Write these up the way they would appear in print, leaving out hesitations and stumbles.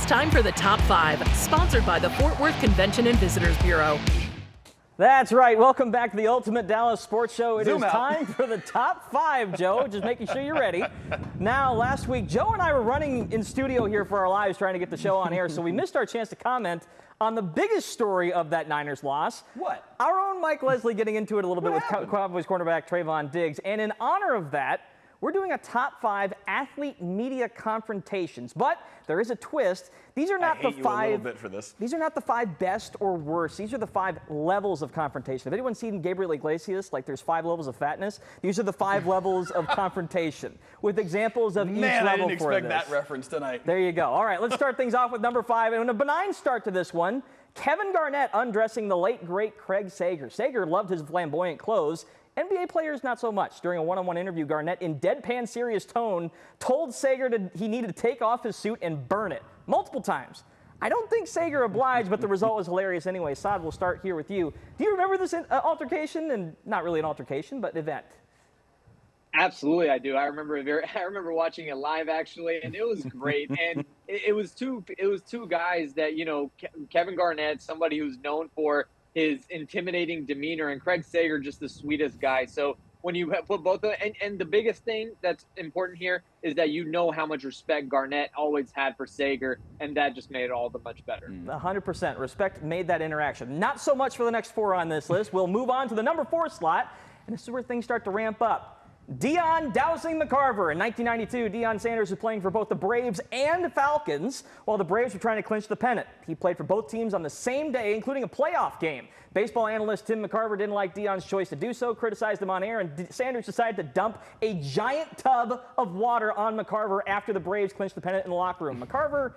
It's time for the Top 5, sponsored by the Fort Worth Convention and Visitors Bureau. That's right. Welcome back to the Ultimate Dallas Sports Show. It is time for the Top 5, Joe. Just making sure you're ready. Now, last week, Joe and I were running in studio here for our lives trying to get the show on air, so we missed our chance to comment on the biggest story of that Niners loss. What? Our own Mike Leslie getting into it a little bit with Cowboys cornerback Trevon Diggs. And in honor of that, we're doing a top 5 athlete media confrontations, but there is a twist. These are not the 5. A little bit for this. These are not the 5 best or worst. These are the 5 levels of confrontation. Have anyone seen Gabriel Iglesias? Like there's 5 levels of fatness. These are the 5 levels of confrontation with examples of each level for this. Man, I didn't expect that reference tonight. There you go. All right, let's start things off with number 5. And a benign start to this one. Kevin Garnett undressing the late, great Craig Sager. Sager loved his flamboyant clothes. NBA players, not so much. During a one-on-one interview, Garnett, in deadpan serious tone, told Sager he needed to take off his suit and burn it multiple times. I don't think Sager obliged, but the result was hilarious anyway. Saad, we'll start here with you. Do you remember this altercation? And not really an altercation, but event. Absolutely, I do. I remember watching it live actually, and it was great. And it was two guys that, you know, Kevin Garnett, somebody who's known for his intimidating demeanor, and Craig Sager, just the sweetest guy. So when you put both of them, and the biggest thing that's important here is that you know how much respect Garnett always had for Sager, and that just made it all the much better. 100%. Respect made that interaction. Not so much for the next 4 on this list. We'll move on to the number 4 slot, and this is where things start to ramp up. Deion dousing McCarver. In 1992, Deion Sanders was playing for both the Braves and Falcons while the Braves were trying to clinch the pennant. He played for both teams on the same day, including a playoff game. Baseball analyst Tim McCarver didn't like Deion's choice to do so, criticized him on air, and Sanders decided to dump a giant tub of water on McCarver after the Braves clinched the pennant in the locker room. McCarver,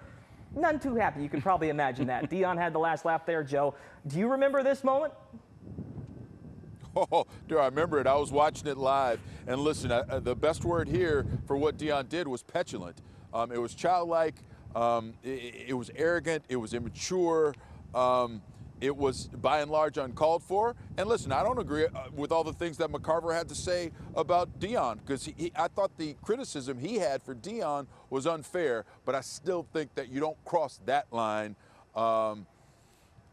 none too happy. You can probably imagine that. Deion had the last laugh there, Joe. Do you remember this moment? Oh, do I remember it? I was watching it live. And listen, the best word here for what Deion did was petulant. It was childlike. It was arrogant. It was immature. It was, by and large, uncalled for. And listen, I don't agree with all the things that McCarver had to say about Deion, because I thought the criticism he had for Deion was unfair, but I still think that you don't cross that line.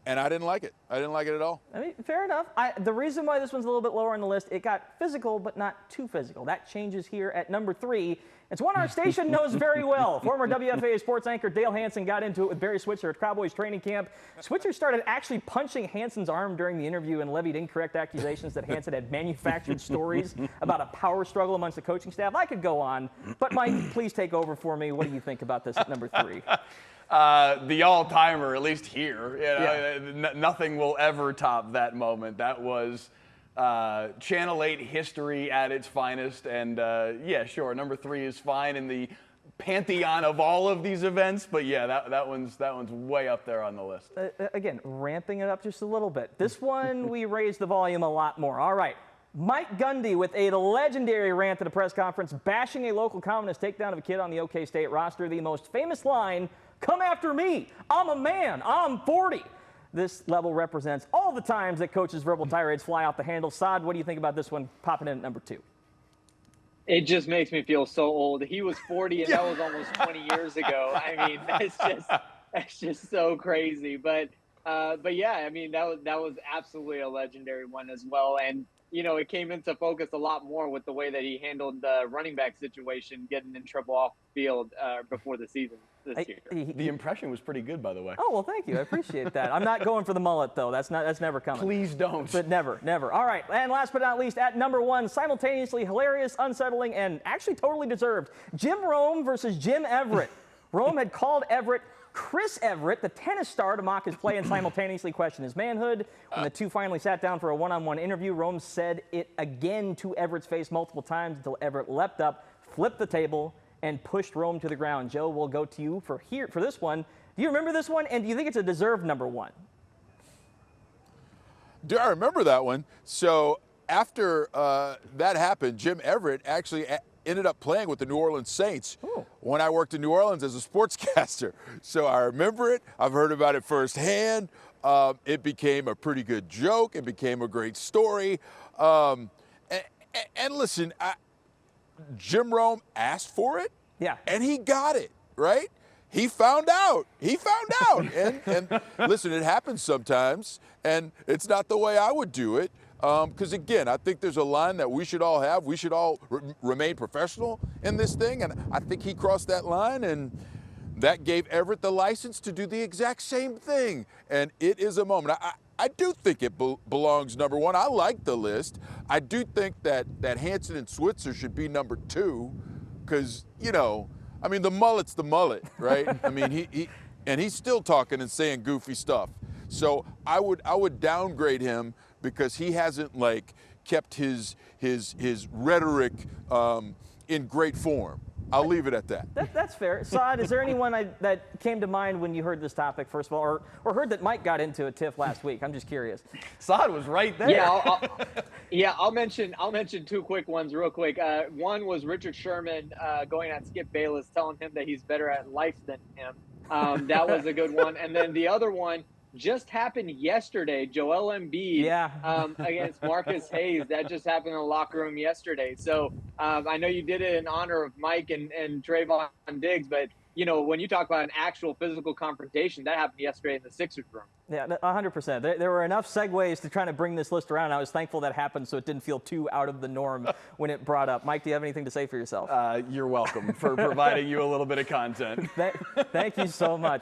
And I didn't like it. I didn't like it at all. I mean, fair enough. The reason why this one's a little bit lower on the list, it got physical, but not too physical. That changes here at number 3. It's one our station knows very well. Former WFAA sports anchor Dale Hansen got into it with Barry Switzer at Cowboys training camp. Switzer started actually punching Hansen's arm during the interview and levied incorrect accusations that Hansen had manufactured stories about a power struggle amongst the coaching staff. I could go on, but Mike, please take over for me. What do you think about this at number 3? The all-timer, at least here. You know, nothing will ever top that moment. That was Channel 8 history at its finest. And, yeah, sure, number 3 is fine in the pantheon of all of these events. But, yeah, that one's way up there on the list. Again, ramping it up just a little bit. This one, we raised the volume a lot more. All right. Mike Gundy with a legendary rant at a press conference, bashing a local columnist takedown of a kid on the OK State roster. The most famous line, "Come after me. I'm a man. I'm 40. This level represents all the times that coaches' verbal tirades fly off the handle. Saad, what do you think about this one popping in at number 2? It just makes me feel so old. He was 40, and that was almost 20 years ago. I mean, that's just so crazy. But yeah, I mean, that was absolutely a legendary one as well. And you know, it came into focus a lot more with the way that he handled the running back situation, getting in trouble off the field before the season this year. The impression was pretty good, by the way. Oh, well, thank you. I appreciate that. I'm not going for the mullet, though. That's never coming. Please don't. But never. All right, and last but not least, at number 1, simultaneously hilarious, unsettling, and actually totally deserved, Jim Rome versus Jim Everett. Rome had called Everett Chris Everett, the tennis star, to mock his play and simultaneously question his manhood. When the two finally sat down for a one-on-one interview, Rome said it again to Everett's face multiple times until Everett leapt up, flipped the table, and pushed Rome to the ground. Joe, we'll go to you for this one. Do you remember this one, and do you think it's a deserved number 1? Do I remember that one? So after that happened, Jim Everett actually ended up playing with the New Orleans Saints when I worked in New Orleans as a sportscaster. So I remember it. I've heard about it firsthand. It became a pretty good joke. It became a great story. And listen, Jim Rome asked for it. Yeah. And he got it, right? he found out. He found out. And listen, it happens sometimes, and it's not the way I would do it. Because, again, I think there's a line that we should all have. We should all remain professional in this thing. And I think he crossed that line, and that gave Everett the license to do the exact same thing. And it is a moment. I do think it belongs number one. I like the list. I do think that Hansen and Switzer should be number two because, I mean, the mullet's the mullet, right? I mean, he's still talking and saying goofy stuff. So I would downgrade him because he hasn't kept his rhetoric in great form. I'll leave it at that. That's fair. Saad, is there anyone that came to mind when you heard this topic, first of all, or heard that Mike got into a tiff last week? I'm just curious. Saad was right there. Yeah, I'll mention two quick ones real quick. One was Richard Sherman going at Skip Bayless, telling him that he's better at life than him. That was a good one. And then the other one just happened yesterday. Joel Embiid against Marcus Hayes. That just happened in the locker room yesterday. So I know you did it in honor of Mike and Trevon Diggs, but when you talk about an actual physical confrontation, that happened yesterday in the Sixers room. Yeah, 100%. There were enough segues to try to bring this list around. I was thankful that happened so it didn't feel too out of the norm when it brought up. Mike, do you have anything to say for yourself? You're welcome for providing you a little bit of content. Thank you so much.